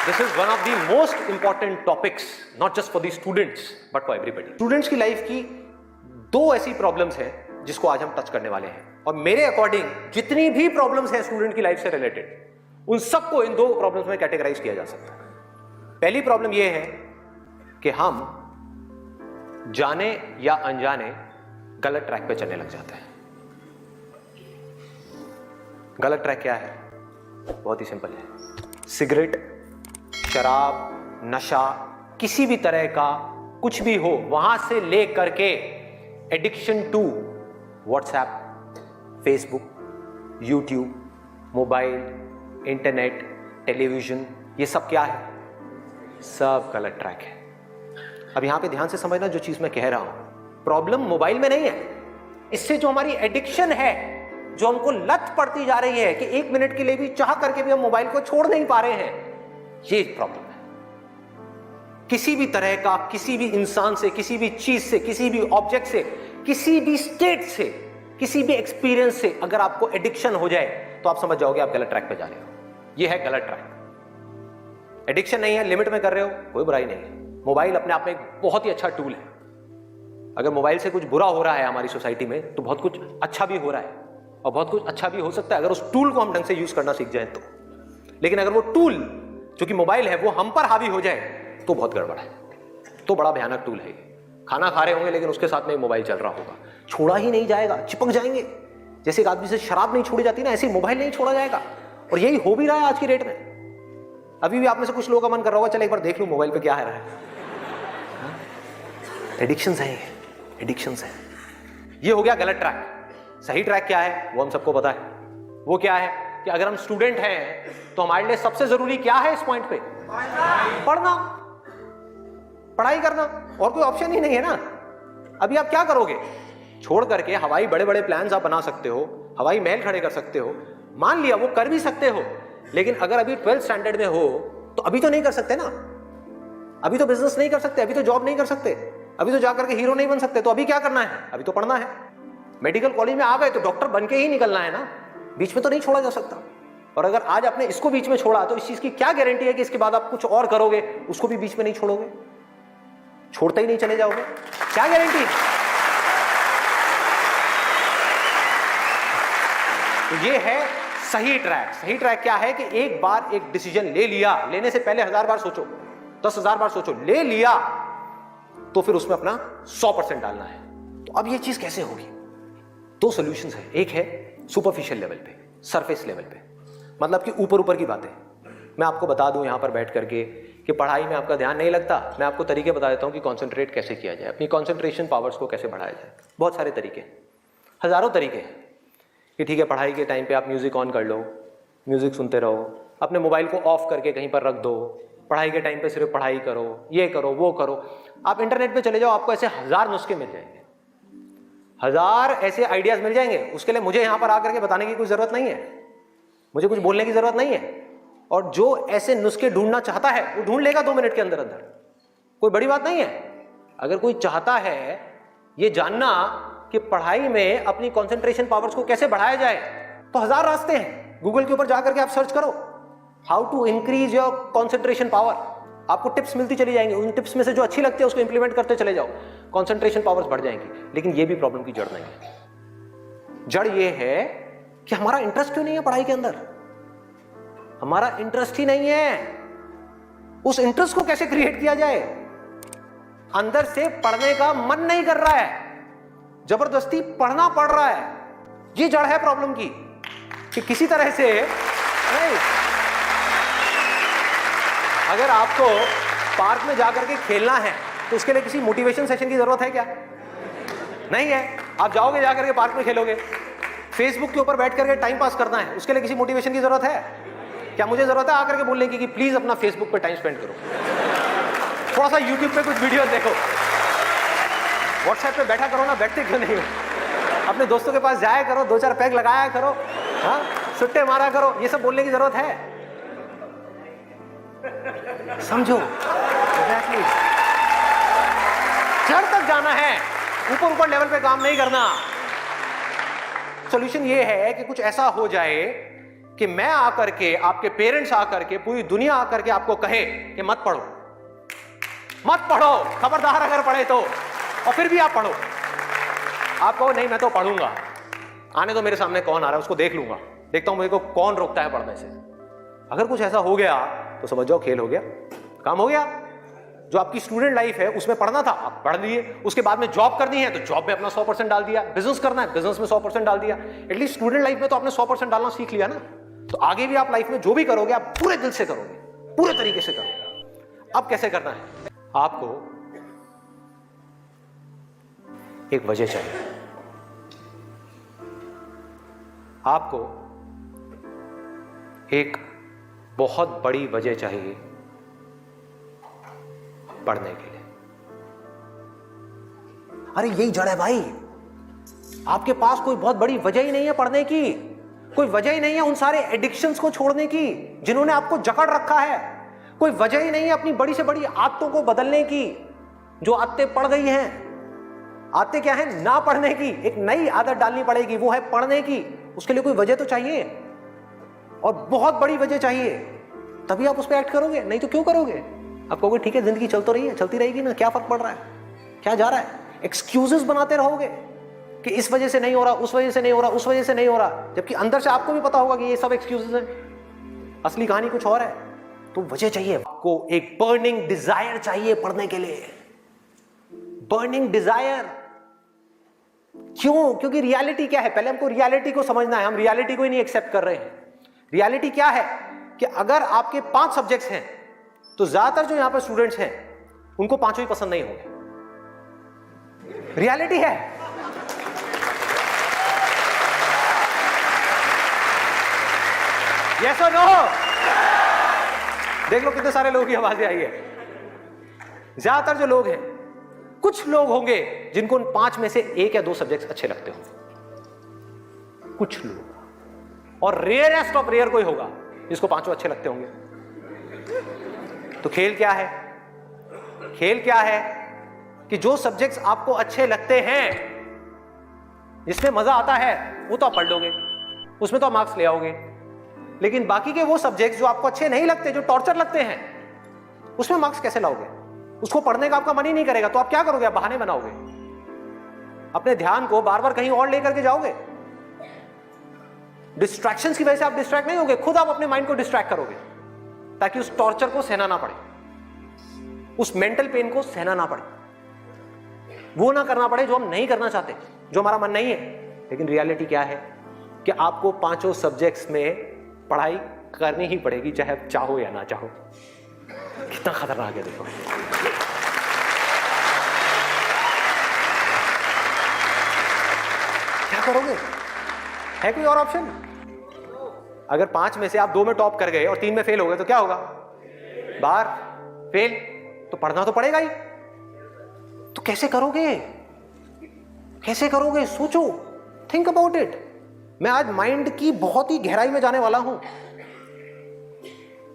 This is one of the most important topics, not just for the students, but for everybody. Students की life की दो ऐसी problems हैं जिसको आज हम टच करने वाले हैं, और मेरे अकॉर्डिंग जितनी भी प्रॉब्लम्स हैं स्टूडेंट की लाइफ से रिलेटेड, उन सबको इन दो प्रॉब्लम्स में कैटेगराइज किया जा सकता है। पहली प्रॉब्लम यह है कि हम जाने या अनजाने गलत ट्रैक पे चलने लग जाते हैं। गलत ट्रैक क्या है? बहुत ही सिंपल है। सिगरेट, शराब, नशा, किसी भी तरह का कुछ भी हो, वहां से ले करके addiction to WhatsApp, Facebook, YouTube, mobile, internet, television, ये सब क्या है? सब गलत ट्रैक है। अब यहां पे ध्यान से समझना जो चीज मैं कह रहा हूं। प्रॉब्लम मोबाइल में नहीं है, इससे जो हमारी एडिक्शन है, जो हमको लत पड़ती जा रही है कि एक मिनट के लिए भी चाह करके भी हम मोबाइल को छोड़ नहीं पा रहे हैं, ये प्रॉब्लम है। किसी भी तरह का, किसी भी इंसान से, किसी भी चीज से, किसी भी ऑब्जेक्ट से, किसी भी स्टेट से, किसी भी एक्सपीरियंस से अगर आपको एडिक्शन हो जाए तो आप समझ जाओगे आप गलत ट्रैक पे जा रहे हो। ये है गलत ट्रैक। एडिक्शन नहीं है, लिमिट में कर रहे हो, कोई बुराई नहीं है। मोबाइल अपने आप में एक बहुत ही अच्छा टूल है। अगर मोबाइल से कुछ बुरा हो रहा है हमारी सोसाइटी में, तो बहुत कुछ अच्छा भी हो रहा है, और बहुत कुछ अच्छा भी हो सकता है अगर उस टूल को हम ढंग से यूज करना सीख जाए तो। लेकिन अगर वो टूल जो कि मोबाइल है वो हम पर हावी हो जाए तो बहुत गड़बड़ है, तो बड़ा भयानक टूल है। खाना खा रहे होंगे लेकिन उसके साथ में मोबाइल चल रहा होगा, छोड़ा ही नहीं जाएगा, चिपक जाएंगे। जैसे एक आदमी से शराब नहीं छोड़ी जाती ना, ऐसे मोबाइल नहीं छोड़ा जाएगा। और यही हो भी रहा है आज की डेट में। अभी भी आप में से कुछ लोगों का मन कर रहा होगा चल एक बार देख लूं मोबाइल पे क्या है रहा है। एडिक्शंस है, एडिक्शंस है। ये हो गया गलत ट्रैक। सही ट्रैक क्या है वो हम सबको पता है। वो क्या है कि अगर हम स्टूडेंट हैं तो हमारे लिए सबसे जरूरी क्या है इस पॉइंट पे? पढ़ना, पढ़ाई करना, और कोई ऑप्शन ही नहीं है ना। अभी आप क्या करोगे? छोड़ करके हवाई बड़े बड़े प्लान्स आप बना सकते हो, हवाई महल खड़े कर सकते हो, मान लिया वो कर भी सकते हो, लेकिन अगर अभी 12th स्टैंडर्ड में हो तो अभी तो नहीं कर सकते ना। अभी तो बिजनेस नहीं कर सकते, अभी तो जॉब नहीं कर सकते, अभी तो जाकर के हीरो नहीं बन सकते। तो अभी क्या करना है? अभी तो पढ़ना है। मेडिकल कॉलेज में आ गए तो डॉक्टर बन के ही निकलना है ना, बीच में तो नहीं छोड़ा जा सकता। और अगर आज आपने इसको बीच में छोड़ा तो इस चीज की क्या गारंटी है कि इसके बाद आप कुछ और करोगे, उसको भी बीच में नहीं छोड़ोगे, छोड़ते ही नहीं चले जाओगे? क्या गारंटी? तो ये है सही ट्रैक। सही ट्रैक क्या है कि एक बार एक डिसीजन ले लिया, लेने से पहले 1000 बार सोचो, 10,000 बार सोचो, ले लिया तो फिर उसमें अपना 100% डालना है। तो अब ये चीज कैसे होगी? दो सॉल्यूशंस है। एक है सुपरफिशियल लेवल पे, सरफेस लेवल पे, मतलब कि ऊपर ऊपर की बातें। मैं आपको बता दूं यहां पर बैठ करके कि पढ़ाई में आपका ध्यान नहीं लगता, मैं आपको तरीके बता देता हूं कि कंसंट्रेट कैसे किया जाए, अपनी कंसंट्रेशन पावर्स को कैसे बढ़ाया जाए। बहुत सारे तरीके, हजारों तरीके हैं कि ठीक है पढ़ाई के टाइम पे आप म्यूजिक ऑन कर लो, म्यूजिक सुनते रहो, अपने मोबाइल को ऑफ करके कहीं पर रख दो, पढ़ाई के टाइम पे सिर्फ पढ़ाई करो, ये करो वो करो। आप इंटरनेट पे चले जाओ, आपको ऐसे 1000 नुस्खे मिल जाएंगे, 1000 ऐसे आइडियाज मिल जाएंगे। उसके लिए मुझे यहां पर आकर के बताने की कोई जरूरत नहीं है, मुझे कुछ बोलने की जरूरत नहीं है। और जो ऐसे नुस्खे ढूंढना चाहता है वो ढूंढ लेगा 2 मिनट के अंदर अंदर, कोई बड़ी बात नहीं है। अगर कोई चाहता है ये जानना कि पढ़ाई में अपनी कंसंट्रेशन पावर्स को कैसे बढ़ाया जाए, तो 1000 रास्ते हैं। गूगल के ऊपर जाकर के आप सर्च करो how to increase your concentration power, आपको टिप्स मिलती चली जाएंगी। उन टिप्स में से जो अच्छी लगती है उसको इंप्लीमेंट करते चले जाओ, कंसंट्रेशन पावर्स बढ़ जाएंगी। लेकिन ये भी प्रॉब्लम की जड़ नहीं है। जड़ ये है कि हमारा इंटरेस्ट क्यों नहीं है पढ़ाई के अंदर? हमारा इंटरेस्ट ही नहीं है। उस इंटरेस्ट को कैसे क्रिएट किया जाए? अंदर से पढ़ने का मन नहीं कर रहा है, जबरदस्ती पढ़ना पड़ रहा है। ये जड़ है प्रॉब्लम की कि किसी तरह से नहीं। अगर आपको पार्क में जाकर के खेलना है तो उसके लिए किसी मोटिवेशन सेशन की जरूरत है क्या? नहीं है। आप जाओगे जाकर के पार्क में खेलोगे। फेसबुक के ऊपर बैठ करके टाइम पास करना है, उसके लिए किसी मोटिवेशन की जरूरत है क्या? मुझे जरूरत है आकर के बोलने की कि प्लीज अपना फेसबुक पे टाइम स्पेंड करो, थोड़ा सा यूट्यूब पे कुछ वीडियो देखो, व्हाट्सएप पे बैठा करो ना, बैठते क्यों नहीं हो? अपने दोस्तों के पास जाया करो, 2-4 पैग लगाया करो, हाँ, सुट्टे मारा करो। ये सब बोलने की जरूरत है? समझो, एग्जैक्टली जड़ तक जाना है, ऊपर ऊपर लेवल पे काम नहीं करना। सॉल्यूशन ये है कि कुछ ऐसा हो जाए कि मैं आकर के, आपके पेरेंट्स आकर के, पूरी दुनिया आकर के आपको कहे कि मत पढ़ो, मत पढ़ो, खबरदार अगर पढ़े तो, और फिर भी आप पढ़ो, आप कहो नहीं मैं तो पढ़ूंगा, आने तो मेरे सामने कौन आ रहा है उसको देख लूंगा, देखता हूं मुझे को कौन रोकता है पढ़ने से। अगर कुछ ऐसा हो गया तो समझ जाओ खेल हो गया, काम हो गया। जो आपकी स्टूडेंट लाइफ है उसमें पढ़ना था, आप पढ़ लिए, उसके बाद में जॉब करनी है तो जॉब में अपना 100% डाल दिया, बिजनेस करना है बिजनेस में 100% डाल दिया, एटलीस्ट स्टूडेंट लाइफ में तो आपने 100% डालना सीख लिया ना। तो आगे भी आप लाइफ में जो भी करोगे आप पूरे दिल से करोगे, पूरे तरीके से करोगे। अब कैसे करना है, आपको एक वजह चाहिए, आपको एक बहुत बड़ी वजह चाहिए पढ़ने के लिए। अरे यही जड़ है भाई, आपके पास कोई बहुत बड़ी वजह ही नहीं है पढ़ने की, कोई वजह ही नहीं है उन सारे एडिक्शंस को छोड़ने की जिन्होंने आपको जकड़ रखा है, कोई वजह ही नहीं है अपनी बड़ी से बड़ी आदतों को बदलने की जो आदतें पड़ गई हैं। आदतें क्या है, ना पढ़ने की, एक नई आदत डालनी पड़ेगी, वो है पढ़ने की। उसके लिए कोई वजह तो चाहिए और बहुत बड़ी वजह चाहिए, तभी आप उस पर एक्ट करोगे, नहीं तो क्यों करोगे। आप कहोगे ठीक है जिंदगी चल तो रही है, चलती रहेगी ना, क्या फर्क पड़ रहा है, क्या जा रहा है। एक्सक्यूजेस बनाते रहोगे कि इस वजह से नहीं हो रहा, उस वजह से नहीं हो रहा, उस वजह से नहीं हो रहा, जबकि अंदर से आपको भी पता होगा कि ये सब एक्सक्यूजेस हैं, असली कहानी कुछ और है। तो वजह चाहिए आपको, एक बर्निंग डिजायर चाहिए पढ़ने के लिए, बर्निंग डिजायर। क्यों? क्योंकि रियलिटी क्या है, पहले हमको रियलिटी को समझना है, हम रियलिटी को ही नहीं एक्सेप्ट कर रहे हैं। रियलिटी क्या है कि अगर आपके 5 सब्जेक्ट्स हैं तो ज्यादातर जो यहां पर स्टूडेंट्स हैं उनको 5 ही पसंद नहीं होंगे। रियलिटी है। यस और नो? देख लो कितने सारे लोगों की आवाजें आई है। ज्यादातर जो लोग हैं, कुछ लोग होंगे जिनको उन 5 में से 1 या 2 सब्जेक्ट्स अच्छे लगते होंगे, कुछ लोग, और रेयरेस्ट ऑफ रेयर कोई होगा जिसको 5 अच्छे लगते होंगे। तो खेल क्या है? खेल क्या है कि जो सब्जेक्ट्स आपको अच्छे लगते हैं, जिसमें मजा आता है, वो तो आप पढ़ लोगे, उसमें तो आप मार्क्स ले आओगे। लेकिन बाकी के वो सब्जेक्ट्स जो आपको अच्छे नहीं लगते, जो टॉर्चर लगते हैं, उसमें मार्क्स कैसे लाओगे? उसको पढ़ने का आपका मन ही नहीं करेगा, तो आप क्या करोगे? आप बहाने बनाओगे, अपने ध्यान को बार बार कहीं और लेकर के जाओगे। डिस्ट्रैक्शंस की वजह से आप डिस्ट्रैक्ट नहीं होगे, खुद आप अपने माइंड को डिस्ट्रैक्ट करोगे ताकि उस टॉर्चर को सहना ना पड़े, उस मेंटल पेन को सहना ना पड़े, वो ना करना पड़े जो हम नहीं करना चाहते, जो हमारा मन नहीं है। लेकिन रियलिटी क्या है कि आपको 5 सब्जेक्ट्स में पढ़ाई करनी ही पड़ेगी, चाहे आप चाहो या ना चाहो। कितना खतरनाक है देखो। क्या करोगे? है कोई और ऑप्शन? अगर 5 में से आप 2 में टॉप कर गए और 3 में फेल हो गए तो क्या होगा? बाहर, फेल। तो पढ़ना तो पड़ेगा ही। तो कैसे करोगे? कैसे करोगे? सोचो, थिंक अबाउट इट। मैं आज माइंड की बहुत ही गहराई में जाने वाला हूं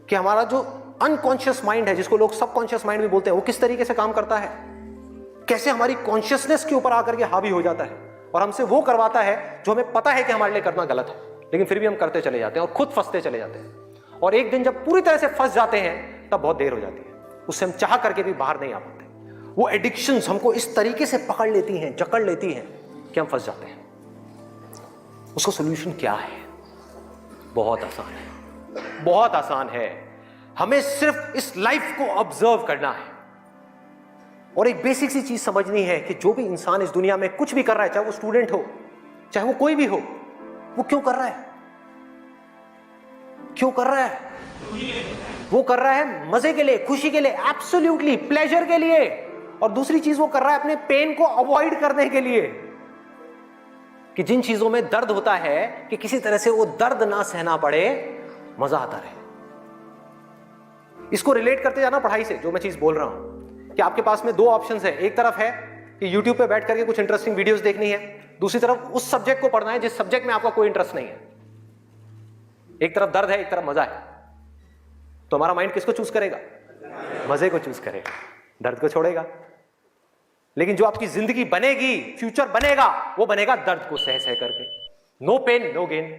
कि हमारा जो अनकॉन्शियस माइंड है, जिसको लोग सबकॉन्शियस माइंड भी बोलते हैं, वो किस तरीके से काम करता है, कैसे हमारी कॉन्शियसनेस के ऊपर आकर के हावी हो जाता है और हमसे वो करवाता है जो हमें पता है कि हमारे लिए करना गलत है, लेकिन फिर भी हम करते चले जाते हैं और खुद फंसते चले जाते हैं। और एक दिन जब पूरी तरह से फंस जाते हैं तब बहुत देर हो जाती है, उससे हम चाह करके भी बाहर नहीं आ पाते। वो एडिक्शंस हमको इस तरीके से पकड़ लेती हैं, जकड़ लेती हैं कि हम फंस जाते हैं। उसका सोल्यूशन क्या है? बहुत आसान है, बहुत आसान है। हमें सिर्फ इस लाइफ को ऑब्जर्व करना है और एक बेसिक सी चीज समझनी है कि जो भी इंसान इस दुनिया में कुछ भी कर रहा है, चाहे वो स्टूडेंट हो, चाहे वो कोई भी हो, वो क्यों कर रहा है? क्यों कर रहा है? वो कर रहा है मजे के लिए, खुशी के लिए, एब्सोल्युटली प्लेजर के लिए। और दूसरी चीज वो कर रहा है अपने पेन को अवॉइड करने के लिए, कि जिन चीजों में दर्द होता है कि किसी तरह से वो दर्द ना सहना पड़े, मजा आता रहे। इसको रिलेट करते जाना पढ़ाई से, जो मैं चीज बोल रहा हूं कि आपके पास में 2 ऑप्शंस है। एक तरफ है कि YouTube पे बैठ करके कुछ इंटरेस्टिंग वीडियोस देखनी है, दूसरी तरफ उस सब्जेक्ट को पढ़ना है जिस सब्जेक्ट में आपका कोई इंटरेस्ट नहीं है। एक तरफ दर्द है, एक तरफ मजा है, तो हमारा माइंड किसको चूज करेगा? मजे को चूज करेगा, दर्द को छोड़ेगा। लेकिन जो आपकी जिंदगी बनेगी, फ्यूचर बनेगा, वो बनेगा दर्द को सह सह करके। No pain no gain.